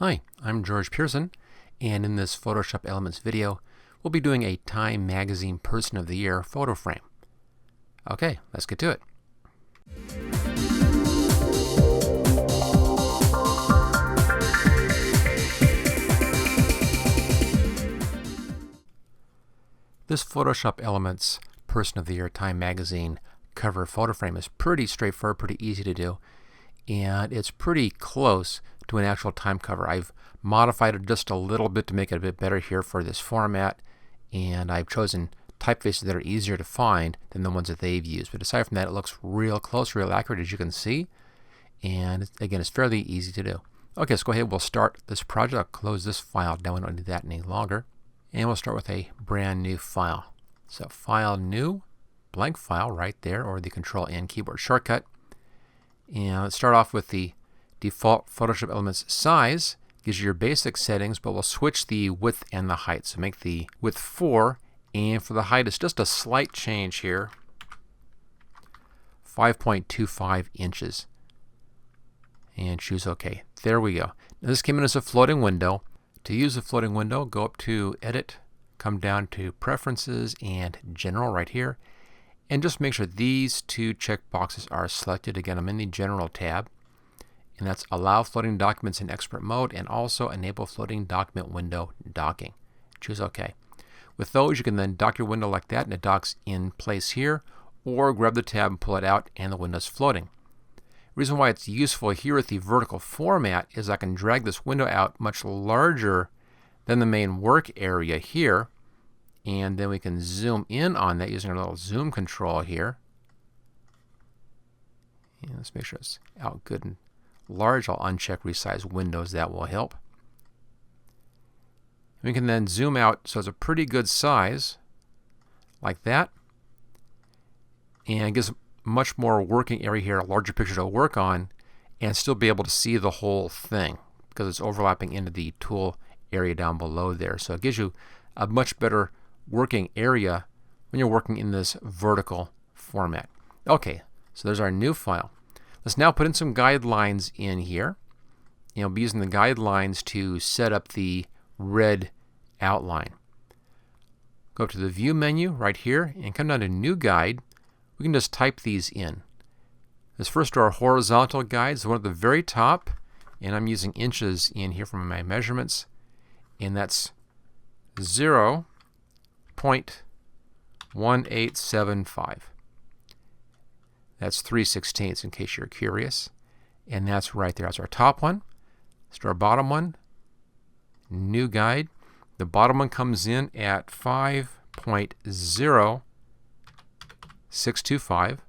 Hi, I'm George Pearson, and in this Photoshop Elements video, we'll be doing a Time Magazine Person of the Year photo frame. Okay, let's get to it. This Photoshop Elements Person of the Year Time Magazine cover photo frame is pretty straightforward, pretty easy to do, and it's pretty close to an actual Time cover. I've modified it just a little bit to make it a bit better here for this format, and I've chosen typefaces that are easier to find than the ones that they've used. But aside from that, it looks real close, real accurate, as you can see, and again, it's fairly easy to do. Okay, let's go ahead. We'll start this project. I'll close this file down. We don't need that any longer. And we'll start with a brand new file. So File, New, blank file right there, or the Control-N keyboard shortcut. And let's start off with the default Photoshop Elements size. Gives you your basic settings, but we'll switch the width and the height. So make the width 4, and for the height, it's just a slight change here, 5.25 inches. And choose OK. There we go. Now this came in as a floating window. To use a floating window, go up to Edit, come down to Preferences and General right here, and just make sure these two check boxes are selected. Again, I'm in the General tab, and that's Allow Floating Documents in Expert Mode, and also Enable Floating Document Window Docking. Choose OK. With those, you can then dock your window like that, and it docks in place here, or grab the tab and pull it out, and the window's floating. The reason why it's useful here with the vertical format is I can drag this window out much larger than the main work area here, and then we can zoom in on that using our little zoom control here. And let's make sure it's out good and large. I'll uncheck Resize Windows. That will help. We can then zoom out so it's a pretty good size, like that, and it gives much more working area here, a larger picture to work on, and still be able to see the whole thing because it's overlapping into the tool area down below there. So it gives you a much better working area when you're working in this vertical format. Okay, so there's our new file. Let's now put in some guidelines in here. We'll be using the guidelines to set up the red outline. Go up to the View menu right here and come down to New Guide. We can just type these in. This first are our horizontal guides, the one at the very top, and I'm using inches in here from my measurements, and that's 0.1875. That's 3/16 in case you're curious, and that's right there. That's our top one. Let's do our bottom one. New guide. The bottom one comes in at 5.0625,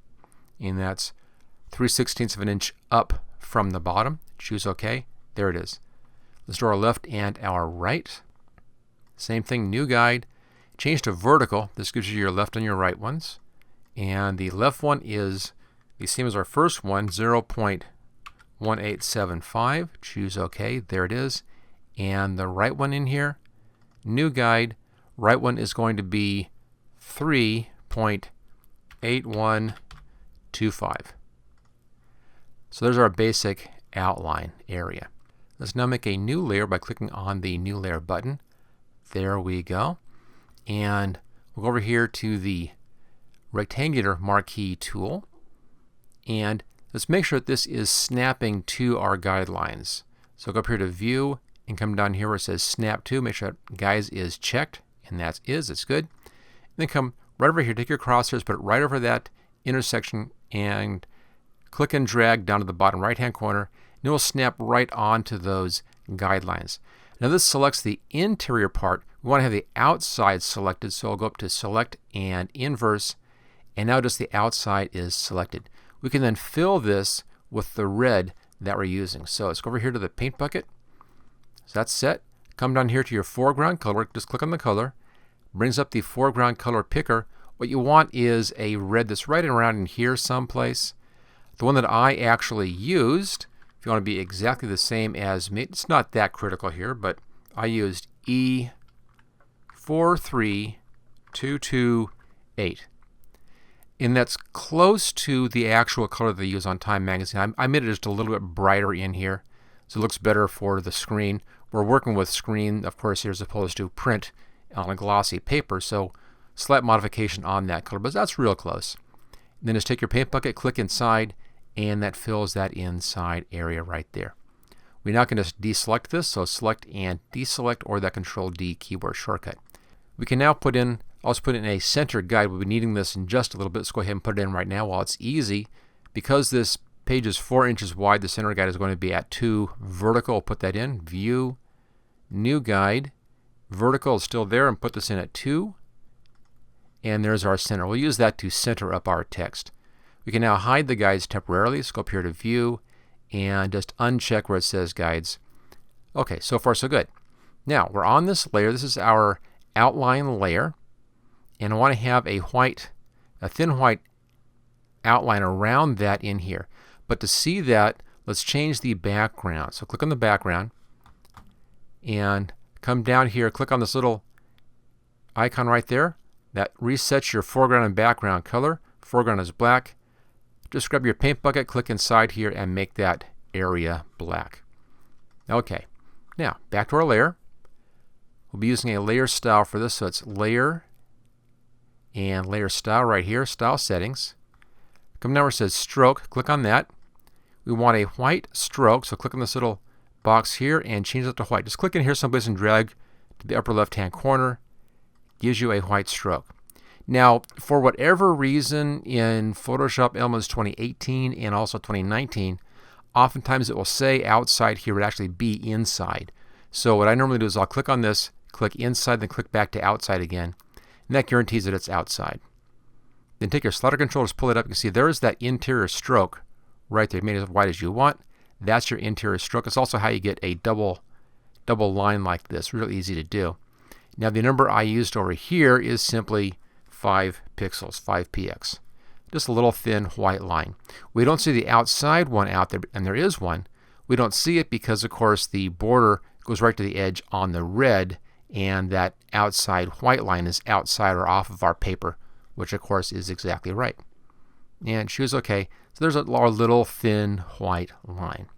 and that's 3/16 of an inch up from the bottom. Choose OK. There it is. Let's do our left and our right. Same thing, new guide. Change to vertical. This gives you your left and your right ones. And the left one is the same as our first one, 0.1875. Choose OK. There it is. And the right one in here, new guide, right one is going to be 3.8125. So there's our basic outline area. Let's now make a new layer by clicking on the New Layer button. There we go. And we'll go over here to the rectangular Marquee Tool. And let's make sure that this is snapping to our guidelines. So go up here to View and come down here where it says Snap To. Make sure that Guys is checked, and that is. It's good. And then come right over here, take your crosshairs, put it right over that intersection, and click and drag down to the bottom right-hand corner, and it will snap right onto those guidelines. Now this selects the interior part. We want to have the outside selected, so I'll go up to Select and Inverse, and now just the outside is selected. We can then fill this with the red that we're using. So let's go over here to the paint bucket. So that's set. Come down here to your foreground color. Just click on the color. Brings up the foreground color picker. What you want is a red that's right around in here someplace. The one that I actually used, if you want to be exactly the same as me, it's not that critical here, but I used E43228. And that's close to the actual color they use on Time Magazine. I made it just a little bit brighter in here. so it looks better for the screen. We're working with screen, of course, here as opposed to print on a glossy paper, so slight modification on that color, but that's real close. And then just take your paint bucket, click inside, and that fills that inside area right there. We're now going to deselect this, so select and deselect, or that Control D keyboard shortcut. We can now also put in a center guide. We'll be needing this in just a little bit. Let's go ahead and put it in right now while it's easy. Because this page is 4 inches wide, the center guide is going to be at 2 vertical. We'll put that in. View, New Guide. Vertical is still there, and put this in at 2. And there's our center. We'll use that to center up our text. We can now hide the guides temporarily. Let's go up here to View and just uncheck where it says Guides. Okay, so far so good. Now, we're on this layer. This is our outline layer. And I want to have a thin white outline around that in here. But to see that, let's change the background. So click on the background and come down here, click on this little icon right there. That resets your foreground and background color. Foreground is black. Just grab your paint bucket, click inside here, and make that area black. Okay, now back to our layer. We'll be using a layer style for this, so it's Layer and Layer Style right here, Style Settings. Come down where it says Stroke, click on that. We want a white stroke, so click on this little box here and change it to white. Just click in here someplace and drag to the upper left-hand corner. Gives you a white stroke. Now, for whatever reason in Photoshop Elements 2018 and also 2019, oftentimes it will say outside here, but actually be inside. So what I normally do is I'll click on this, click inside, then click back to outside again, and that guarantees that it's outside. Then take your slider control, just pull it up. You can see there's that interior stroke right there. You made it as wide as you want. That's your interior stroke. It's also how you get a double line like this. Real easy to do. Now the number I used over here is simply 5 pixels, 5px. Just a little thin white line. We don't see the outside one out there, and there is one. We don't see it because, of course, the border goes right to the edge on the red, and that outside white line is outside or off of our paper, which, of course, is exactly right. And choose OK. So there's our little thin white line.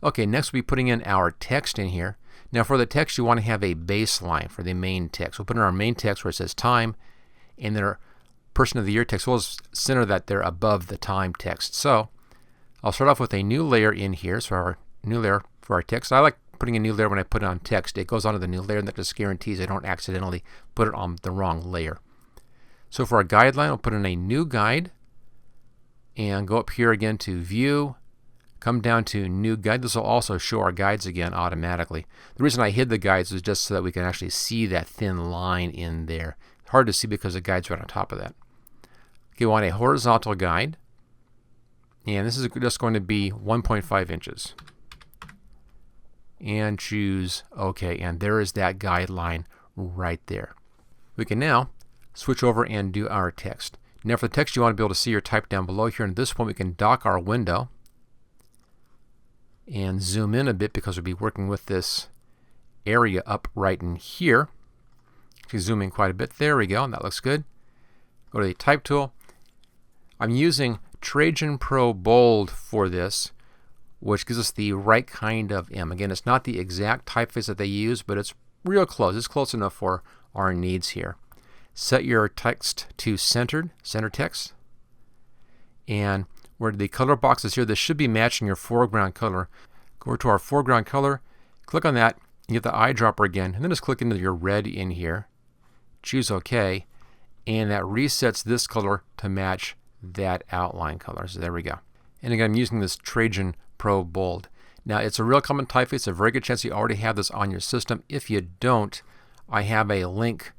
Okay, next we'll be putting in our text in here. Now for the text, you want to have a baseline for the main text. We'll put in our main text where it says time, and then our person of the year text. We'll center that there above the time text. So I'll start off with a new layer in here. So our new layer for our text. I like putting a new layer when I put it on text. It goes onto the new layer, and that just guarantees I don't accidentally put it on the wrong layer. So for our guideline, I'll put in a new guide and go up here again to View. Come down to New Guide. This will also show our guides again automatically. The reason I hid the guides is just so that we can actually see that thin line in there. Hard to see because the guide's right on top of that. Okay, we want a horizontal guide. And this is just going to be 1.5 inches. And choose OK. And there is that guideline right there. We can now switch over and do our text. Now for the text, you want to be able to see your type down below here. And at this point, we can dock our window and zoom in a bit because we'll be working with this area up right in here. Actually zoom in quite a bit. There we go, and that looks good. Go to the Type tool. I'm using Trajan Pro Bold for this, which gives us the right kind of M. Again, it's not the exact typeface that they use, but it's real close. It's close enough for our needs here. Set your text to center text. And where the color box is here, this should be matching your foreground color. Go over to our foreground color, click on that, and get the eyedropper again, and then just click into your red in here. Choose OK, and that resets this color to match that outline color. So there we go. And again, I'm using this Trajan Pro Bold. Now, it's a real common typeface. It's a very good chance you already have this on your system. If you don't, I have a link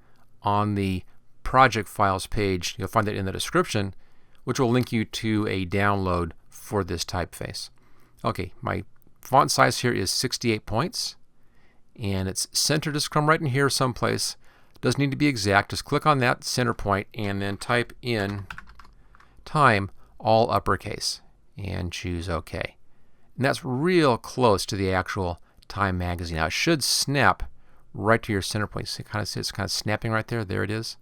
on the project files page. You'll find it in the description, which will link you to a download for this typeface. Okay, my font size here is 68 points, and it's centered. Just come right in here someplace. Doesn't need to be exact. Just click on that center point and then type in time, all uppercase, and choose OK. And that's real close to the actual Time magazine. Now it should snap right to your center point. See, it's kind of snapping right there. There it is.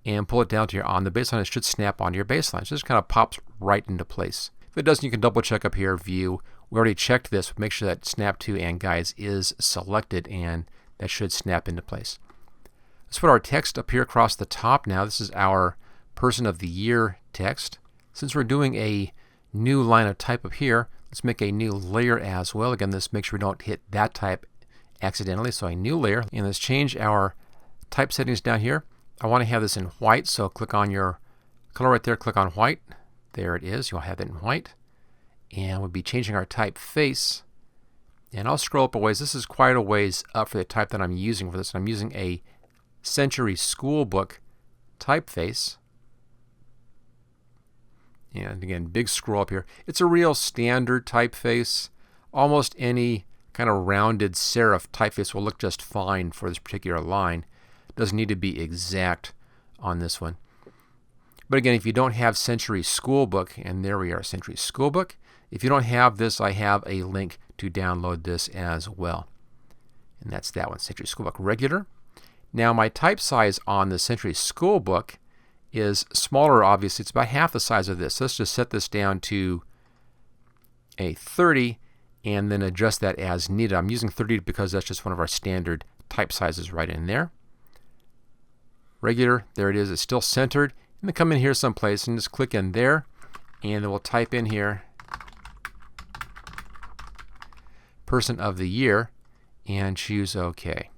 And pull it down to your on the baseline. It should snap onto your baseline. So it just kind of pops right into place. If it doesn't, you can double check up here, View. We already checked this. Make sure that Snap to and Guides is selected, and that should snap into place. Let's put our text up here across the top now. This is our Person of the Year text. Since we're doing a new line of type up here, let's make a new layer as well. Again, let's make sure we don't hit that type accidentally. So a new layer, and let's change our type settings down here. I want to have this in white, so click on your color right there, click on white. There it is. You'll have it in white. And we'll be changing our typeface. And I'll scroll up a ways. This is quite a ways up for the type that I'm using for this. I'm using a Century Schoolbook typeface. And again, big scroll up here. It's a real standard typeface. Almost any kind of rounded serif typeface will look just fine for this particular line. It doesn't need to be exact on this one. But again, if you don't have Century Schoolbook, and there we are, Century Schoolbook. If you don't have this, I have a link to download this as well. And that's that one, Century Schoolbook Regular. Now my type size on the Century Schoolbook is smaller, obviously. It's about half the size of this. So let's just set this down to a 30 and then adjust that as needed. I'm using 30 because that's just one of our standard type sizes right in there. Regular, there it is. It's still centered. And then come in here someplace and just click in there, and then we'll type in here Person of the Year and choose OK.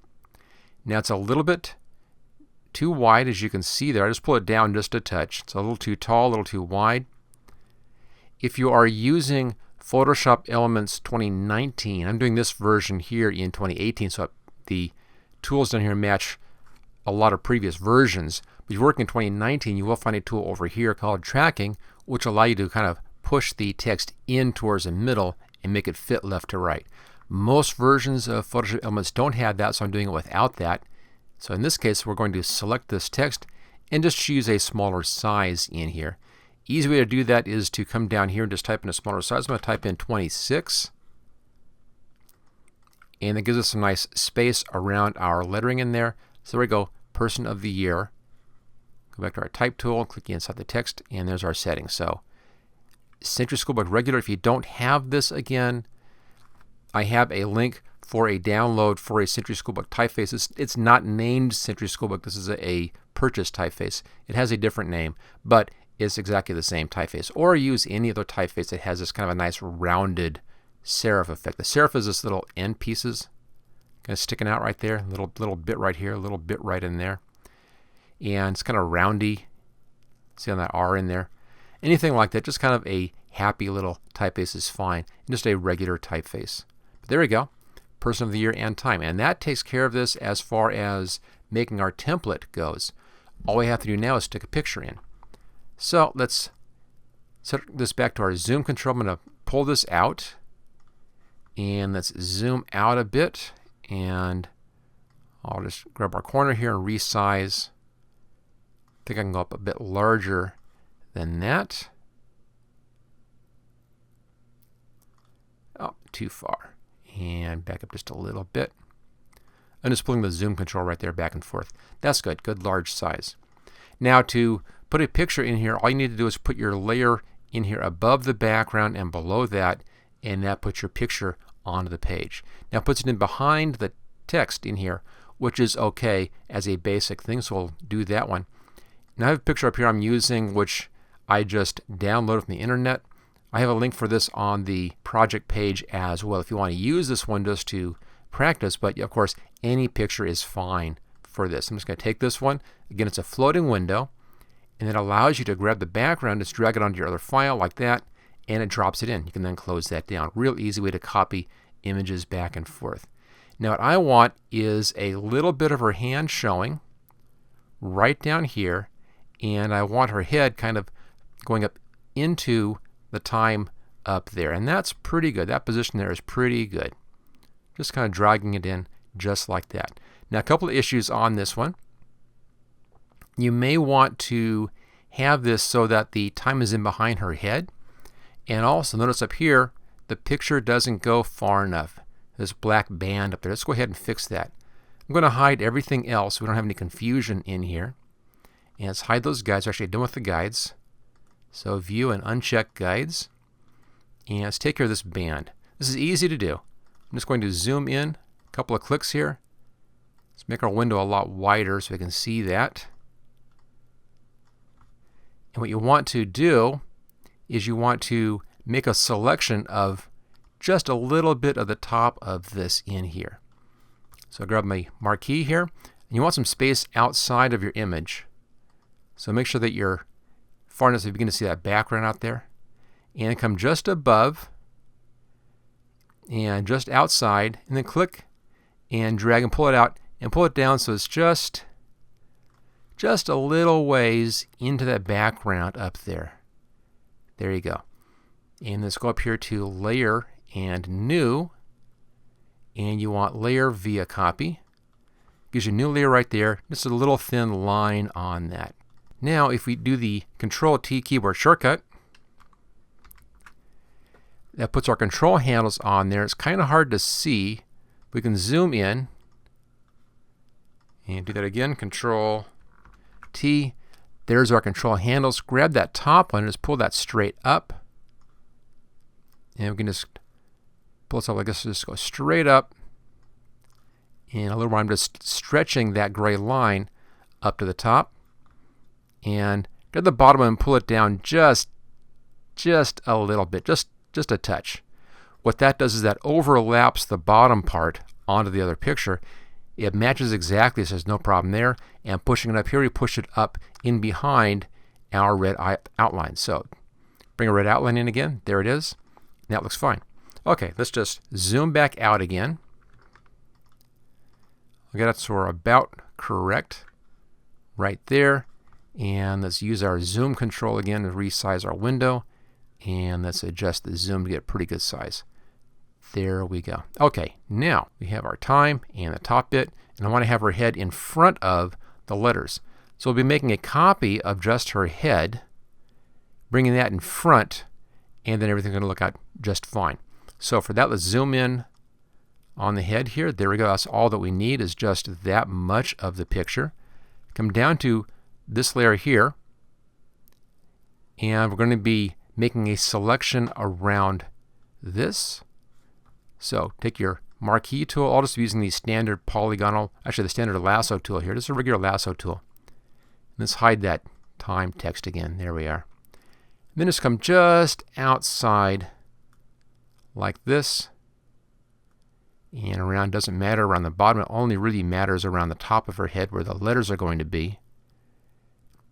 Now it's a little bit too wide, as you can see there. I just pull it down just a touch. It's a little too tall, a little too wide. If you are using Photoshop Elements 2019, I'm doing this version here in 2018, so the tools down here match a lot of previous versions. But if you're working in 2019, you will find a tool over here called Tracking, which will allow you to kind of push the text in towards the middle and make it fit left to right. Most versions of Photoshop Elements don't have that, so I'm doing it without that. So in this case, we're going to select this text and just choose a smaller size in here. Easy way to do that is to come down here and just type in a smaller size. I'm going to type in 26. And it gives us some nice space around our lettering in there. So there we go, Person of the Year. Go back to our Type tool, click inside the text, and there's our settings. So Century Schoolbook Regular. If you don't have this, again, I have a link for a download for a Century Schoolbook typeface. It's not named Century Schoolbook. This is a purchase typeface. It has a different name, but it's exactly the same typeface. Or use any other typeface that has this kind of a nice rounded serif effect. The serif is this little end pieces kind of sticking out right there, little bit right here, a little bit right in there. And it's kind of roundy. See on that R in there? Anything like that, just kind of a happy little typeface is fine. And just a regular typeface. But there we go. Person of the Year and time. And that takes care of this as far as making our template goes. All we have to do now is stick a picture in. So let's set this back to our zoom control. I'm going to pull this out. And let's zoom out a bit. And I'll just grab our corner here and resize. I think I can go up a bit larger than that. Oh, too far. And back up just a little bit. I'm just pulling the zoom control right there back and forth. That's good. Good large size. Now to put a picture in here, all you need to do is put your layer in here above the background and below that, and that puts your picture onto the page. Now it puts it in behind the text in here, which is okay as a basic thing, so we'll do that one. Now I have a picture up here I'm using, which I just downloaded from the internet. I have a link for this on the project page as well if you want to use this one just to practice, but of course any picture is fine for this. I'm just going to take this one. Again, it's a floating window, and it allows you to grab the background, just drag it onto your other file like that, and it drops it in. You can then close that down. Real easy way to copy images back and forth. Now what I want is a little bit of her hand showing right down here, and I want her head kind of going up into the time up there, and that's pretty good. That position there is pretty good. Just kind of dragging it in just like that. Now a couple of issues on this one. You may want to have this so that the time is in behind her head, and also notice up here the picture doesn't go far enough. This black band up there. Let's go ahead and fix that. I'm going to hide everything else so we don't have any confusion in here. And let's hide those guides. We're actually done with the guides. So view and uncheck guides. And let's take care of this band. This is easy to do. I'm just going to zoom in a couple of clicks here. Let's make our window a lot wider so we can see that. And what you want to do is you want to make a selection of just a little bit of the top of this in here. So I grab my marquee here, and you want some space outside of your image. So make sure that you're far enough so you begin to see that background out there. And come just above and just outside, and then click and drag and pull it out and pull it down so it's just a little ways into that background up there. There you go. And let's go up here to Layer and New, and you want Layer via Copy. Gives you a new layer right there. Just a little thin line on that. Now if we do the Control-T keyboard shortcut, that puts our control handles on there. It's kind of hard to see. We can zoom in and do that again. Control-T. There's our control handles. Grab that top one and just pull that straight up. And we can just pull this up like this. Just go straight up. And a little while I'm just stretching that gray line up to the top. And grab the bottom one and pull it down just a little bit. Just a touch. What that does is that overlaps the bottom part onto the other picture. It matches exactly, so there's no problem there. And pushing it up here, we push it up in behind our red outline. So bring a red outline in again. There it is. That looks fine. Okay, let's just zoom back out again. Okay, that's so we're about correct right there. And let's use our zoom control again to resize our window. And let's adjust the zoom to get a pretty good size. There we go. Okay, now we have our time and the top bit, and I want to have her head in front of the letters. So we'll be making a copy of just her head, bringing that in front, and then everything's going to look out just fine. So for that, let's zoom in on the head here. There we go. That's all that we need, is just that much of the picture. Come down to this layer here, and we're going to be making a selection around this. So take your Marquee Tool. I'll just be using the standard polygonal, actually the standard lasso tool here. Just a regular lasso tool. Let's hide that time text again. There we are. And then just come just outside like this. And around doesn't matter around the bottom. It only really matters around the top of her head where the letters are going to be.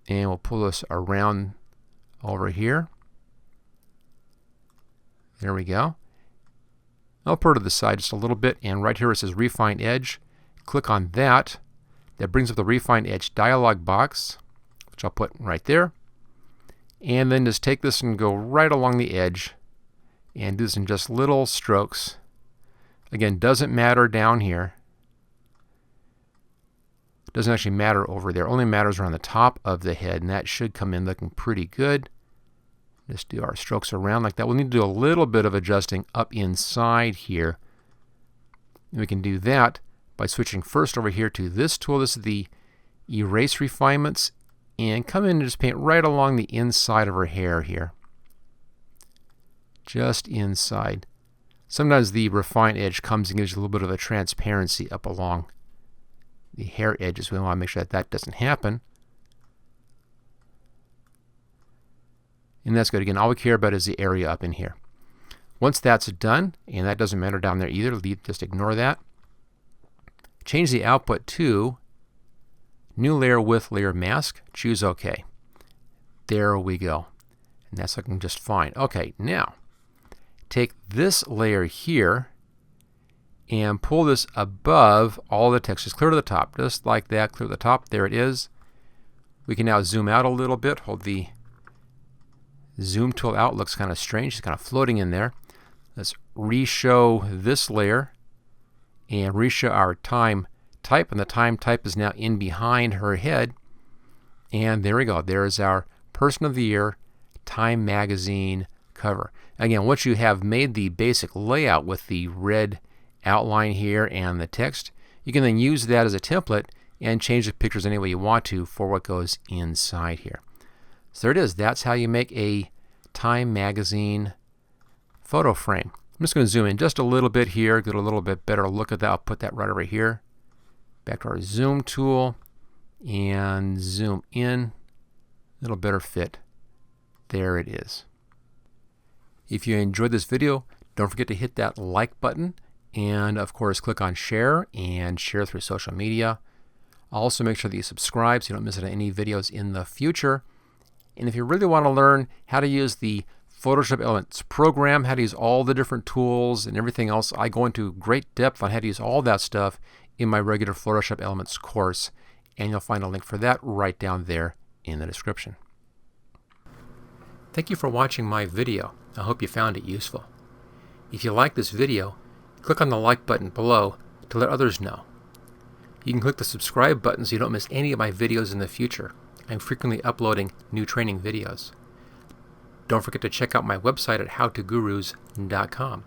And we'll pull this around over here. There we go. I'll pull to the side just a little bit, and right here it says Refine Edge. Click on that. That brings up the Refine Edge dialog box, which I'll put right there. And then just take this and go right along the edge and do this in just little strokes. Again, doesn't matter down here. Doesn't actually matter over there. Only matters around the top of the head, and that should come in looking pretty good. Just do our strokes around like that. We'll need to do a little bit of adjusting up inside here. And we can do that by switching first over here to this tool. This is the Erase Refinements. And come in and just paint right along the inside of her hair here. Just inside. Sometimes the Refine Edge comes and gives you a little bit of a transparency up along the hair edges. We want to make sure that that doesn't happen. And that's good. Again, all we care about is the area up in here. Once that's done, and that doesn't matter down there either, just ignore that. Change the output to New Layer with Layer Mask. Choose OK. There we go. And that's looking just fine. Okay, now take this layer here and pull this above all the text. Just clear to the top. Just like that. Clear to the top. There it is. We can now zoom out a little bit. Hold the zoom tool out. Looks kind of strange. It's kind of floating in there. Let's re-show this layer and re-show our time type. And the time type is now in behind her head. And there we go. There's our Person of the Year Time Magazine cover. Again, once you have made the basic layout with the red outline here and the text, you can then use that as a template and change the pictures any way you want to for what goes inside here. So there it is. That's how you make a Time Magazine photo frame. I'm just going to zoom in just a little bit here, get a little bit better look at that. I'll put that right over here. Back to our zoom tool and zoom in. A little better fit. There it is. If you enjoyed this video, don't forget to hit that like button, and of course click on share and share through social media. Also make sure that you subscribe so you don't miss out on any videos in the future. And if you really want to learn how to use the Photoshop Elements program, how to use all the different tools and everything else, I go into great depth on how to use all that stuff in my regular Photoshop Elements course, and you'll find a link for that right down there in the description. Thank you for watching my video. I hope you found it useful. If you like this video, click on the like button below to let others know. You can click the subscribe button so you don't miss any of my videos in the future. I'm frequently uploading new training videos. Don't forget to check out my website at howtogurus.com.